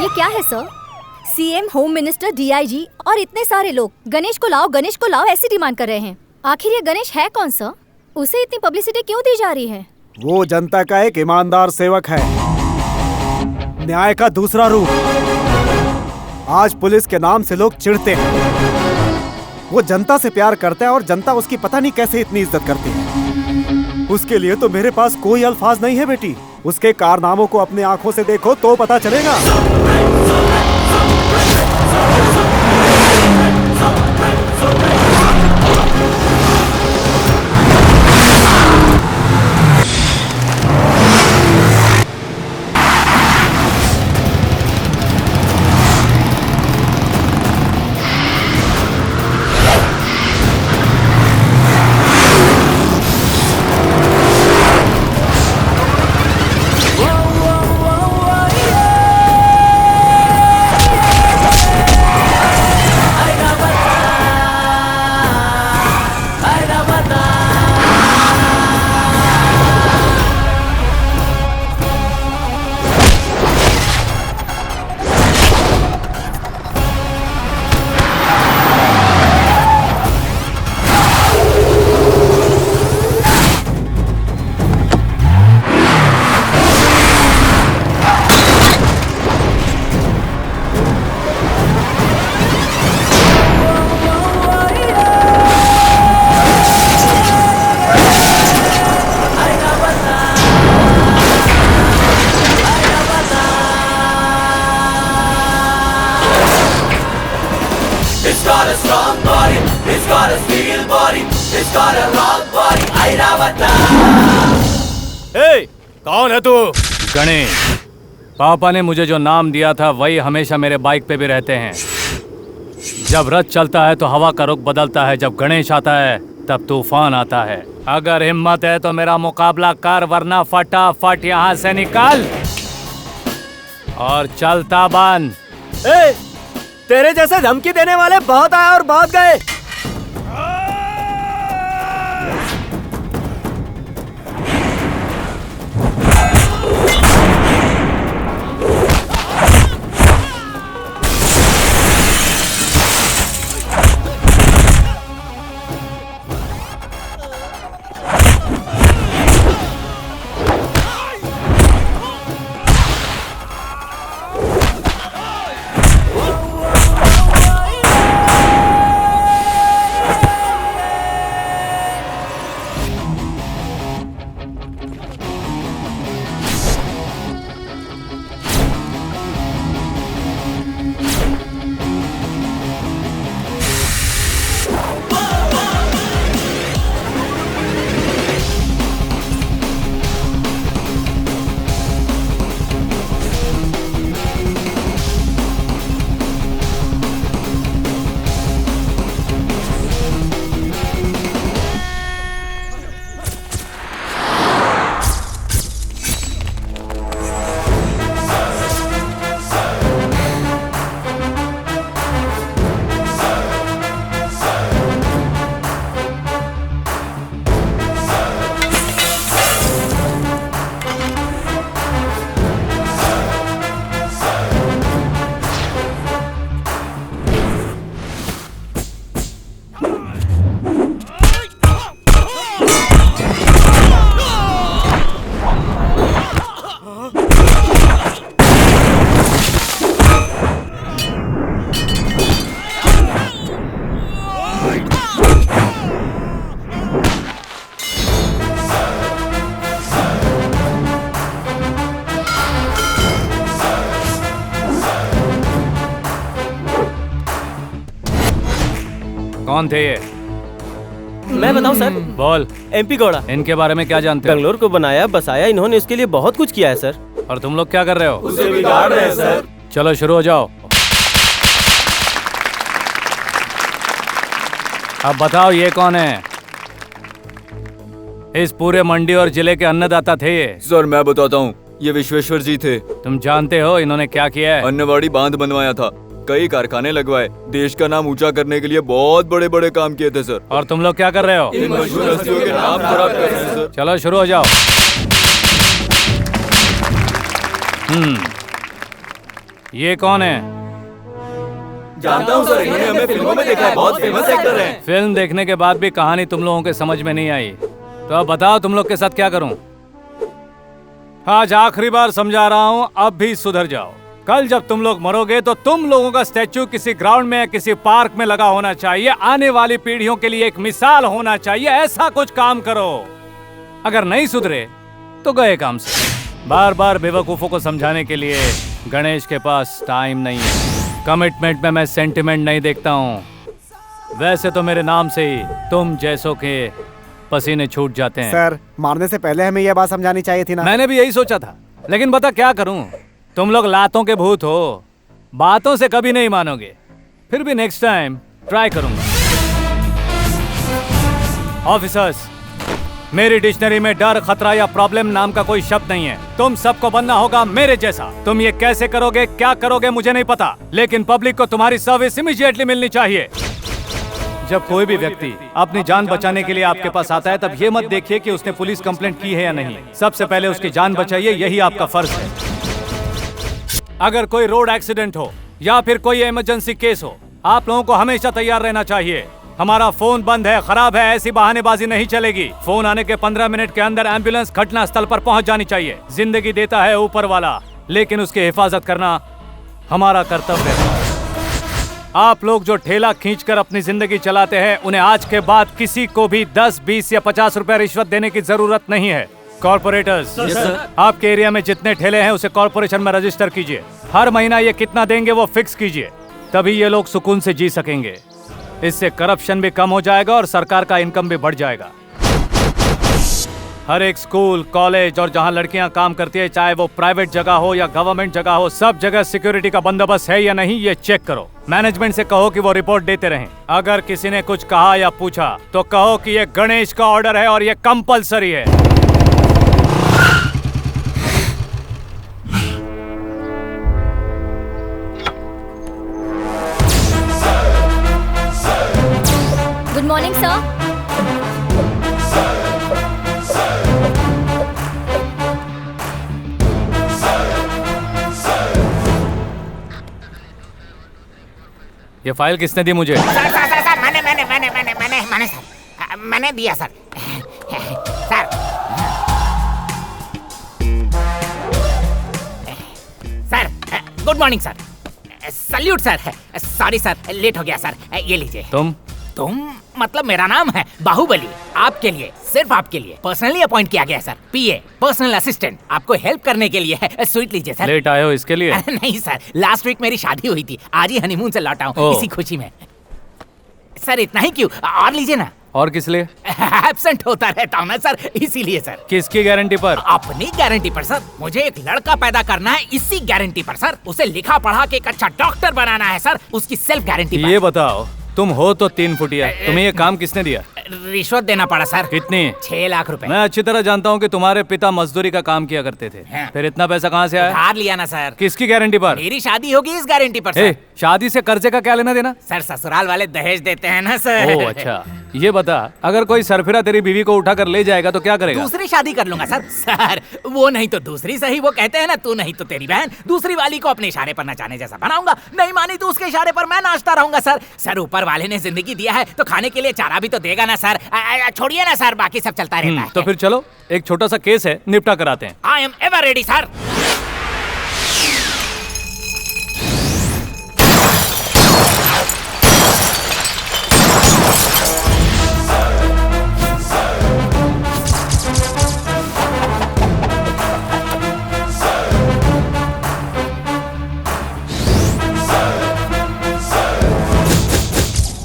ये क्या है sir? CM, home minister, DIG और इतने सारे लोग गणेश को लाओ ऐसी डिमांड कर रहे हैं। आखिर ये गणेश है कौन सर? उसे इतनी पब्लिसिटी क्यों दी जा रही है? वो जनता का एक ईमानदार सेवक है, न्याय का दूसरा रूप। आज पुलिस के नाम से लोग चिढ़ते हैं। वो जनता से प्यार करता है और जनता उसकी पता नहीं कैसे इतनी इज्जत करती है। उसके लिए तो मेरे पास कोई अल्फाज नहीं है बेटी। उसके कारनामों को अपने आंखों से देखो तो पता चलेगा। It's got a strong body, it's got a steel body, it's got a rock body, Airavata. ए, कौन है तू? गणेश। पापा ने मुझे जो नाम दिया था वही हमेशा मेरे बाइक पे भी रहते हैं। जब रथ चलता है तो हवा का रुख बदलता है, जब गणेश आता है तब तूफान आता है। अगर हिम्मत है तो मेरा मुकाबला कर, वरना फटाफट यहाँ से निकल और चलता बन। ए, तेरे जैसे धमकी देने वाले बहुत आए और बहुत गए। कौन थे ये? मैं बताऊं सर? बोल। एमपी गौड़ा। इनके बारे में क्या जानते हो? बेंगलोर को बनाया बसाया, इन्होंने इसके लिए बहुत कुछ किया है सर। और तुम लोग क्या कर रहे हो? उसे बिगाड़ रहे हैं सर। चलो शुरू हो जाओ। अब बताओ ये कौन है? इस पूरे मंडी और जिले के अन्नदाता थे ये। सर मैं बताता हूँ, ये विश्वेश्वर जी थे। तुम जानते हो इन्होंने क्या किया है? अन्नवाड़ी बांध बनवाया था, कई कारखाने लगवाए, देश का नाम ऊंचा करने के लिए बहुत बड़े बड़े काम किए थे सर। और तुम लोग क्या कर रहे हो? इन मशहूर हस्तियों के नाम खराब कर रहे हैं सर। चलो शुरू हो जाओ। ये कौन है? जानता हूँ सर, इन्होंने हमें फिल्मों में देखा है, बहुत फेमस एक्टर हैं। फिल्म देखने के बाद भी कहानी तुम लोगों के समझ में नहीं आई, तो अब बताओ तुम लोग के साथ क्या करूं? आज आखिरी बार समझा रहा हूं, अब भी सुधर जाओ। कल जब तुम लोग मरोगे तो तुम लोगों का स्टैचू किसी ग्राउंड में या किसी पार्क में लगा होना चाहिए। आने वाली पीढ़ियों के लिए एक मिसाल होना चाहिए। ऐसा कुछ काम करो। अगर नहीं सुधरे तो गए काम से। बार बार बेवकूफों को समझाने के लिए गणेश के पास टाइम नहीं है। कमिटमेंट में मैं सेंटिमेंट नहीं देखता हूँ। वैसे तो मेरे नाम से ही तुम जैसों के पसीने छूट जाते हैं। सर, मारने से पहले हमें यह बात समझानी चाहिए थी ना। मैंने भी यही सोचा था, लेकिन बता क्या करूं? तुम लोग लातों के भूत हो, बातों से कभी नहीं मानोगे। फिर भी नेक्स्ट टाइम ट्राई करूंगा। ऑफिसर्स, मेरी डिक्शनरी में डर, खतरा या प्रॉब्लम नाम का कोई शब्द नहीं है। तुम सबको बनना होगा मेरे जैसा। तुम ये कैसे करोगे, क्या करोगे मुझे नहीं पता, लेकिन पब्लिक को तुम्हारी सर्विस इमीडिएटली मिलनी चाहिए। जब कोई भी व्यक्ति अपनी जान बचाने के लिए आपके पास आता है, तब ये मत देखिए कि उसने पुलिस कंप्लेंट की है या नहीं। सबसे पहले उसकी जान बचाइए, यही आपका फर्ज है। अगर कोई रोड एक्सीडेंट हो या फिर कोई इमरजेंसी केस हो, आप लोगों को हमेशा तैयार रहना चाहिए। हमारा फोन बंद है, खराब है, ऐसी बहानेबाजी नहीं चलेगी। फोन आने के 15 मिनट के अंदर एम्बुलेंस घटना स्थल पर पहुंच जानी चाहिए। जिंदगी देता है ऊपर वाला, लेकिन उसकी हिफाजत करना हमारा कर्तव्य है। आप लोग जो ठेला खींचकर अपनी जिंदगी चलाते हैं, उन्हें आज के बाद किसी को भी 10, 20 या 50 रुपए रिश्वत देने की जरूरत नहीं है। कॉर्पोरेटर्स, आपके एरिया में जितने ठेले हैं उसे कॉर्पोरेशन में रजिस्टर कीजिए। हर महीना ये कितना देंगे वो फिक्स कीजिए, तभी ये लोग सुकून से जी सकेंगे। इससे करप्शन भी कम हो जाएगा और सरकार का इनकम भी बढ़ जाएगा। हर एक स्कूल, कॉलेज और जहां लड़कियां काम करती है, चाहे वो प्राइवेट जगह हो या गवर्नमेंट जगह हो, सब जगह सिक्योरिटी का बंदोबस्त है या नहीं ये चेक करो। मैनेजमेंट से कहो कि वो रिपोर्ट देते रहें। अगर किसी ने कुछ कहा या पूछा तो कहो कि ये गणेश का ऑर्डर है और ये कंपलसरी है। Good morning sir. ये फाइल किसने दी मुझे? सर मैंने दिया sir. Sir good morning sir. Salute sir. Sorry sir, late हो गया सर। ये लीजिए। तुम मतलब मेरा नाम है बाहुबली। आपके लिए, सिर्फ आपके लिए पर्सनली अपॉइंट किया गया सर। पीए, पर्सनल असिस्टेंट, आपको हेल्प करने के लिए है। स्वीट लीजिए सर। लेट आए हो इसके लिए? नहीं सर, लास्ट वीक मेरी शादी हुई थी, आज ही हनीमून से लौटा हूँ, इसी खुशी में। सर इतना ही क्यों, और लीजिए ना। और किस लिए? एब्सेंट होता रहता हूँ ना सर, इसीलिए सर। किसकी गारंटी पर? अपनी गारंटी पर सर। मुझे एक लड़का पैदा करना है, इसी गारंटी पर सर। उसे लिखा पढ़ा के एक अच्छा डॉक्टर बनाना है सर, उसकी सेल्फ गारंटी पर। ये बताओ, तुम हो तो 3 फुटिया, तुम्हें ये काम किसने दिया? रिश्वत देना पड़ा सर। कितनी? 6 लाख रुपए। मैं अच्छी तरह जानता हूँ कि तुम्हारे पिता मजदूरी का काम किया करते थे। हाँ। फिर इतना पैसा कहाँ से आया? उधार लिया ना सर। किसकी गारंटी पर? मेरी शादी होगी इस गारंटी पर सर। शादी से कर्जे का क्या लेना देना? सर ससुराल वाले दहेज देते हैं ना सर। ओह अच्छा। ये बता, अगर कोई सरफिरा तेरी बीवी को उठाकर ले जाएगा तो क्या करेगा? दूसरी शादी कर लूंगा सर। सर वो नहीं तो दूसरी सही, वो कहते हैं ना, तू नहीं तो तेरी बहन। दूसरी वाली को अपने इशारे पर नचाने जैसा बनाऊंगा, नहीं मानी तो उसके इशारे पर मैं नाचता रहूंगा सर। सर ऊपर वाले ने जिंदगी दिया है तो खाने के लिए चारा भी तो देगा ना सर। छोड़िए ना सर, बाकी सब चलता रहता है। तो फिर चलो, एक छोटा सा केस है, निपटा कराते हैं। I am ever ready sir.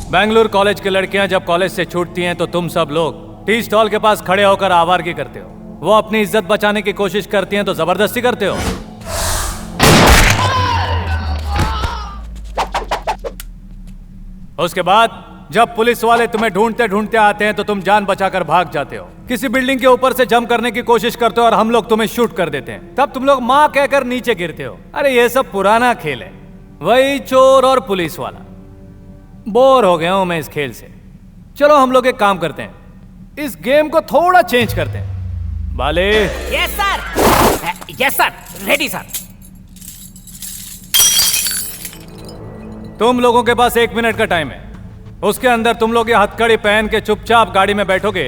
Bengaluru college की लड़कियां जब कॉलेज से छूटती हैं तो तुम सब लोग टी स्टॉल के पास खड़े होकर आवारगी करते हो। वो अपनी इज्जत बचाने की कोशिश करती हैं तो जबरदस्ती करते हो। उसके बाद जब पुलिस वाले तुम्हें ढूंढते ढूंढते आते हैं तो तुम जान बचाकर भाग जाते हो। किसी बिल्डिंग के ऊपर से जंप करने की कोशिश करते हो और हम लोग तुम्हें शूट कर देते हैं। तब तुम लोग माँ कहकर नीचे गिरते हो। अरे ये सब पुराना खेल है, वही चोर और पुलिस वाला। बोर हो गया हूं मैं इस खेल से। चलो हम लोग एक काम करते हैं, इस गेम को थोड़ा चेंज करते हैं। बाले। Yes sir, ready sir. तुम लोगों के पास 1 मिनट का टाइम है। उसके अंदर तुम लोग ये हथकड़ी पहन के चुपचाप गाड़ी में बैठोगे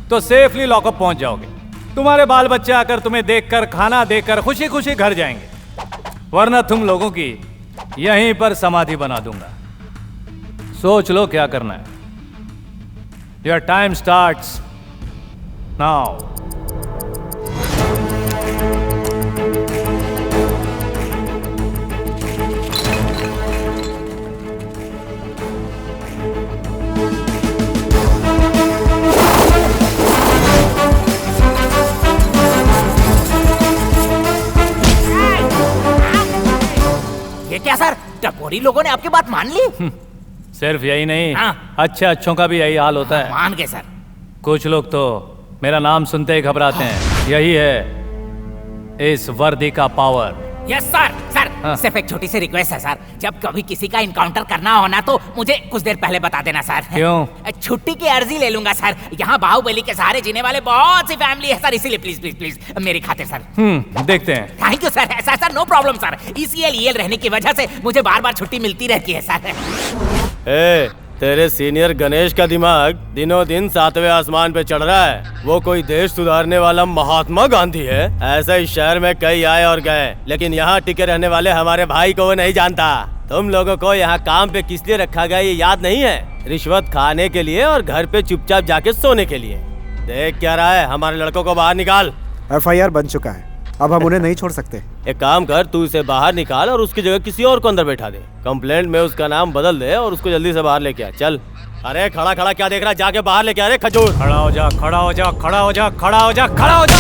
तो सेफली लॉकअप पहुंच जाओगे। तुम्हारे बाल बच्चे आकर तुम्हें देखकर, खाना देकर खुशी खुशी घर जाएंगे, वरना तुम लोगों की यहीं पर समाधि बना दूंगा। सोच लो क्या करना है। Your time starts now. ये क्या सर, टपोरी लोगों ने आपकी बात मान ली? सिर्फ यही नहीं, हाँ। अच्छे अच्छों का भी यही हाल होता है। मान गए सर। कुछ लोग तो मेरा नाम सुनते ही घबराते हैं। यही है इस वर्दी का पावर। Yes sir. सर हाँ। सिर्फ एक छोटी सी रिक्वेस्ट है सर, जब कभी किसी का इनकाउंटर करना हो ना तो मुझे कुछ देर पहले बता देना सर। क्यों? छुट्टी की अर्जी ले लूंगा सर। यहाँ बाहुबली के सहारे जीने वाले बहुत सी फैमिली है सर, इसीलिए प्लीज प्लीज प्लीज मेरी खातिर सर। देखते हैं। Thank you sir. ऐसा sir, no problem sir. ECL रहने की वजह से मुझे बार बार छुट्टी मिलती रहती है सर। ए, तेरे सीनियर गणेश का दिमाग दिनों दिन 7वें आसमान पे चढ़ रहा है। वो कोई देश सुधारने वाला महात्मा गांधी है? ऐसा इस शहर में कई आए और गए, लेकिन यहाँ टिके रहने वाले हमारे भाई को वो नहीं जानता। तुम लोगों को यहाँ काम पे किस लिए रखा गया ये याद नहीं है? रिश्वत खाने के लिए और घर पे चुपचाप जाके सोने के लिए। देख क्या रहा है, हमारे लड़कों को बाहर निकाल। FIR बन चुका है, अब हम उन्हें नहीं छोड़ सकते। एक काम कर, तू इसे बाहर निकाल और उसकी जगह किसी और को अंदर बैठा दे। कंप्लेंट में उसका नाम बदल दे और उसको जल्दी से बाहर लेके आ। चल। अरे खड़ा खड़ा क्या देख रहा, जाके बाहर लेके आ रे खजूर। खड़ा हो जा, खड़ा हो जा, खड़ा हो जा, खड़ा हो जा, खड़ा हो जा।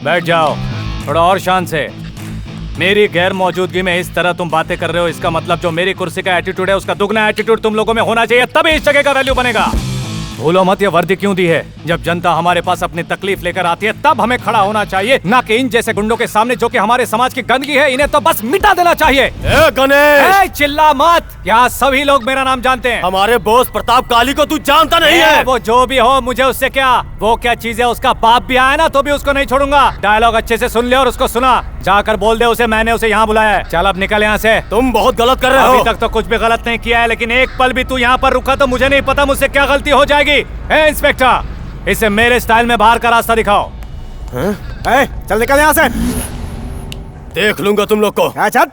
बैठ जाओ थोड़ा और शान से। मेरी गैर मौजूदगी में इस तरह तुम बातें कर रहे हो, इसका मतलब जो मेरी कुर्सी का एटीट्यूड है उसका दुगना एटीट्यूड तुम लोगों में होना चाहिए, तभी इस जगह का वैल्यू बनेगा। भूलो मत ये वर्दी क्यों दी है। जब जनता हमारे पास अपनी तकलीफ लेकर आती है तब हमें खड़ा होना चाहिए, ना कि इन जैसे गुंडों के सामने जो कि हमारे समाज की गंदगी है। इन्हें तो बस मिटा देना चाहिए। गणेश, चिल्ला मत, यहाँ सभी लोग मेरा नाम जानते हैं। हमारे बॉस प्रताप काली को तू जानता नहीं है? वो जो भी हो, मुझे उससे क्या। वो क्या चीज है, उसका बाप भी आया ना तो भी उसको नहीं छोड़ूंगा। डायलॉग अच्छे से सुन ले और उसको सुना। जाकर बोल दे उसे मैंने उसे यहाँ बुलाया है। चल अब निकल यहाँ से। तुम बहुत गलत कर रहे हो। अभी तक तो कुछ भी गलत नहीं किया है, लेकिन एक पल भी तू यहाँ पर रुका तो मुझे नहीं पता मुझसे क्या गलती हो जाएगी। इंस्पेक्टर, इसे मेरे स्टाइल में बाहर का रास्ता दिखाओ। चल निकल यहाँ से। देख लूंगा तुम लोग को। चल।